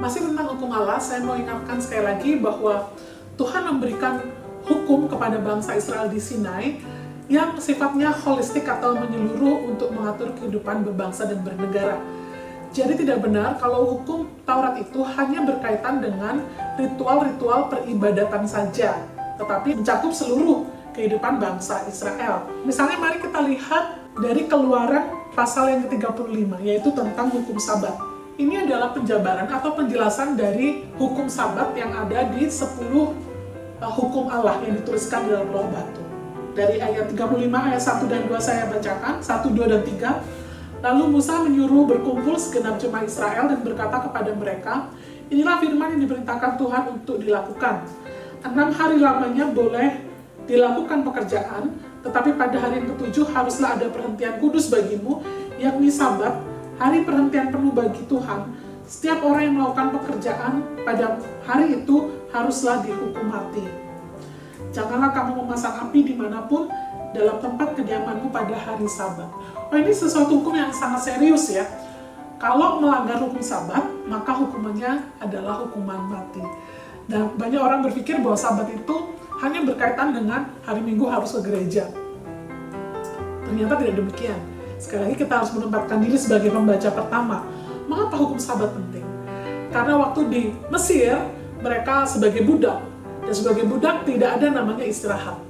Masih tentang hukum Allah, saya mau ingatkan sekali lagi bahwa Tuhan memberikan hukum kepada bangsa Israel di Sinai yang sifatnya holistik atau menyeluruh untuk mengatur kehidupan berbangsa dan bernegara. Jadi tidak benar kalau hukum Taurat itu hanya berkaitan dengan ritual-ritual peribadatan saja, tetapi mencakup seluruh kehidupan bangsa Israel. Misalnya mari kita lihat dari Keluaran pasal yang ke-35, yaitu tentang hukum Sabat. Ini adalah penjabaran atau penjelasan dari hukum Sabat yang ada di 10 hukum Allah yang dituliskan di dalam Loh Batu. Dari ayat 35 ayat 1 dan 2 saya bacakan, 1, 2, dan 3. Lalu Musa menyuruh berkumpul segenap jemaah Israel dan berkata kepada mereka, inilah firman yang diperintahkan Tuhan untuk dilakukan. 6 hari lamanya boleh dilakukan pekerjaan, tetapi pada hari yang ke-7 haruslah ada perhentian kudus bagimu, yakni Sabat, hari perhentian penuh bagi Tuhan. Setiap orang yang melakukan pekerjaan pada hari itu haruslah dihukum mati. Janganlah kamu memasang api dimanapun dalam tempat kediamanmu pada hari Sabat. Oh, ini sesuatu hukum yang sangat serius ya. Kalau melanggar hukum Sabat, maka hukumannya adalah hukuman mati. Dan banyak orang berpikir bahwa Sabat itu hanya berkaitan dengan hari Minggu harus ke gereja. Ternyata tidak demikian. Sekali lagi kita harus menempatkan diri sebagai pembaca pertama. Mengapa hukum Sabat penting? Karena waktu di Mesir, mereka sebagai budak. Dan sebagai budak tidak ada namanya istirahat.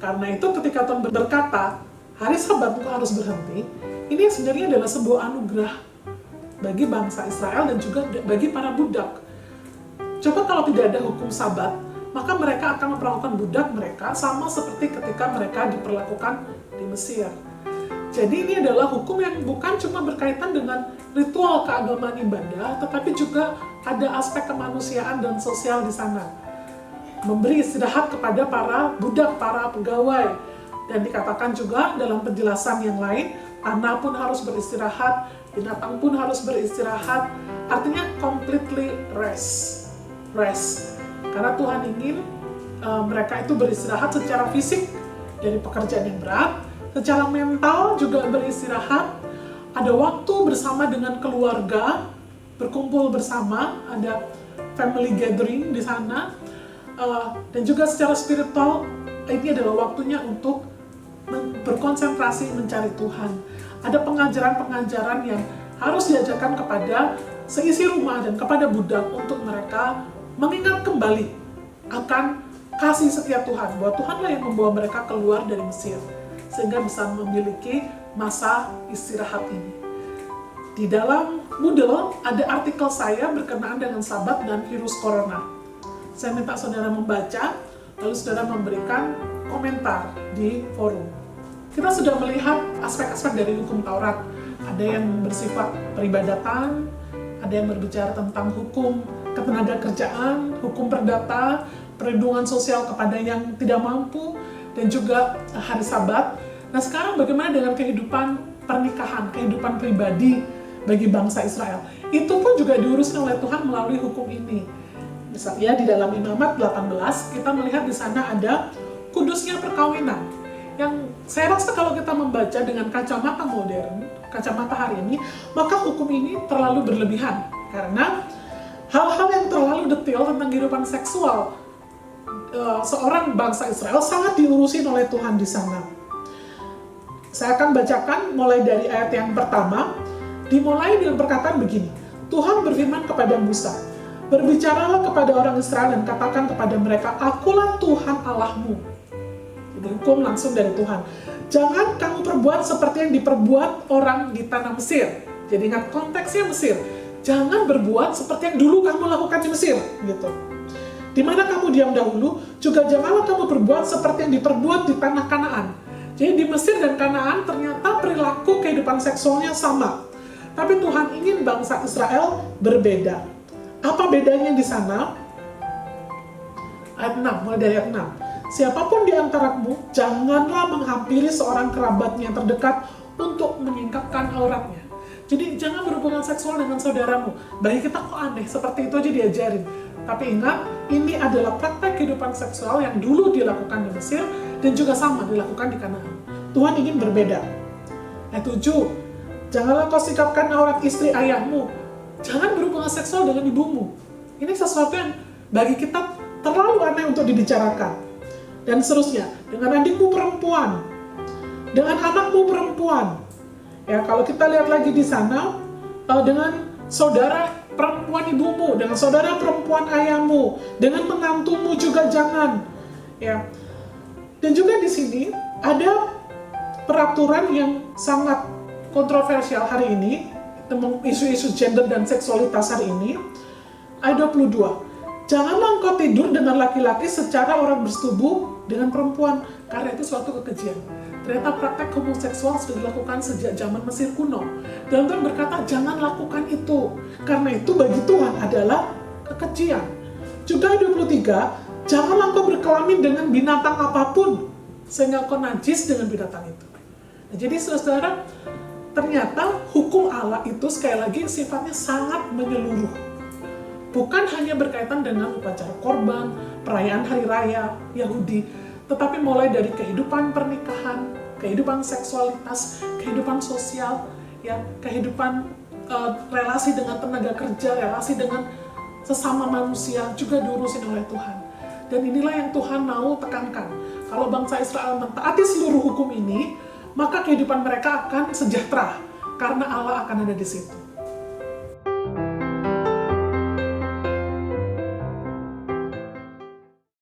Karena itu ketika Tuhan berkata, hari Sabat itu harus berhenti, ini sebenarnya adalah sebuah anugerah bagi bangsa Israel dan juga bagi para budak. Coba kalau tidak ada hukum Sabat, maka mereka akan memperlakukan budak mereka sama seperti ketika mereka diperlakukan di Mesir. Jadi ini adalah hukum yang bukan cuma berkaitan dengan ritual keagamaan ibadah, tetapi juga ada aspek kemanusiaan dan sosial di sana. Memberi istirahat kepada para budak, para pegawai. Dan dikatakan juga dalam penjelasan yang lain, tanah pun harus beristirahat, binatang pun harus beristirahat. Artinya completely rest. Karena Tuhan ingin mereka itu beristirahat secara fisik dari pekerjaan yang berat, secara mental juga beristirahat, ada waktu bersama dengan keluarga, berkumpul bersama, ada family gathering di sana, dan juga secara spiritual, ini adalah waktunya untuk berkonsentrasi mencari Tuhan. Ada pengajaran-pengajaran yang harus diajarkan kepada seisi rumah dan kepada budak untuk mereka mengingat kembali akan kasih setia Tuhan, bahwa Tuhanlah yang membawa mereka keluar dari Mesir, sehingga bisa memiliki masa istirahat ini. Di dalam Moodle ada artikel saya berkenaan dengan Sabat dan virus Corona. Saya minta saudara membaca, lalu saudara memberikan komentar di forum. Kita sudah melihat aspek-aspek dari hukum Taurat. Ada yang bersifat peribadatan, ada yang berbicara tentang hukum ketenagakerjaan, hukum perdata, perlindungan sosial kepada yang tidak mampu, dan juga hari Sabat. Nah sekarang bagaimana dengan kehidupan pernikahan, kehidupan pribadi bagi bangsa Israel? Itu pun juga diuruskan oleh Tuhan melalui hukum ini. Misalnya di dalam Imamat 18, kita melihat di sana ada kudusnya perkawinan. Yang saya rasa kalau kita membaca dengan kacamata modern, kacamata hari ini, maka hukum ini terlalu berlebihan. Karena hal-hal yang terlalu detail tentang kehidupan seksual seorang bangsa Israel sangat diurusin oleh Tuhan di sana. Saya akan bacakan mulai dari ayat yang pertama, dimulai dengan perkataan begini. Tuhan berfirman kepada Musa, berbicaralah kepada orang Israel dan katakan kepada mereka, akulah Tuhan Allahmu. Jadi hukum langsung dari Tuhan. Jangan kamu perbuat seperti yang diperbuat orang di tanah Mesir. Jadi ingat konteksnya Mesir. Jangan berbuat seperti yang dulu kamu lakukan di Mesir, gitu. Di mana kamu diam dahulu, juga janganlah kamu berbuat seperti yang diperbuat di tanah Kanaan. Jadi di Mesir dan Kanaan ternyata perilaku kehidupan seksualnya sama. Tapi Tuhan ingin bangsa Israel berbeda. Apa bedanya di sana? Ayat 6, mulai dari ayat 6. Siapapun di antaramu, janganlah menghampiri seorang kerabatnya yang terdekat untuk menyingkapkan auratnya. Jadi jangan berhubungan seksual dengan saudaramu. Bagi kita kok aneh, seperti itu aja diajarin. Tapi ingat, ini adalah praktek kehidupan seksual yang dulu dilakukan di Mesir dan juga sama dilakukan di Kanaan. Tuhan ingin berbeda. Ayat 7, janganlah kau sikapkan aurat istri ayahmu. jangan berhubungan seksual dengan ibumu. Ini sesuatu yang bagi kita terlalu aneh untuk dibicarakan. Dan seterusnya, dengan adikmu perempuan, dengan anakmu perempuan. Ya, kalau kita lihat lagi di sana, dengan saudara perempuan ibumu, dengan saudara perempuan ayahmu, dengan menantumu juga jangan. Ya. Dan juga di sini ada peraturan yang sangat kontroversial hari ini, tentang isu-isu gender dan seksualitas hari ini. Ayat 22. Janganlah engkau tidur dengan laki-laki secara orang bersetubuh dengan perempuan, karena itu suatu kekejian. Ternyata praktek homoseksual sudah dilakukan sejak zaman Mesir kuno. Dan Tuhan berkata, jangan lakukan itu, karena itu bagi Tuhan adalah kekejian. Juga ayat 23, janganlah engkau berkelamin dengan binatang apapun, sehingga engkau najis dengan binatang itu. Nah, jadi saudara, ternyata hukum Allah itu sekali lagi sifatnya sangat menyeluruh. Bukan hanya berkaitan dengan upacara korban, perayaan hari raya Yahudi, tetapi mulai dari kehidupan pernikahan, kehidupan seksualitas, kehidupan sosial, ya, kehidupan relasi dengan tenaga kerja, relasi dengan sesama manusia juga diurusin oleh Tuhan. Dan inilah yang Tuhan mau tekankan. Kalau bangsa Israel mentaati seluruh hukum ini, maka kehidupan mereka akan sejahtera karena Allah akan ada di situ.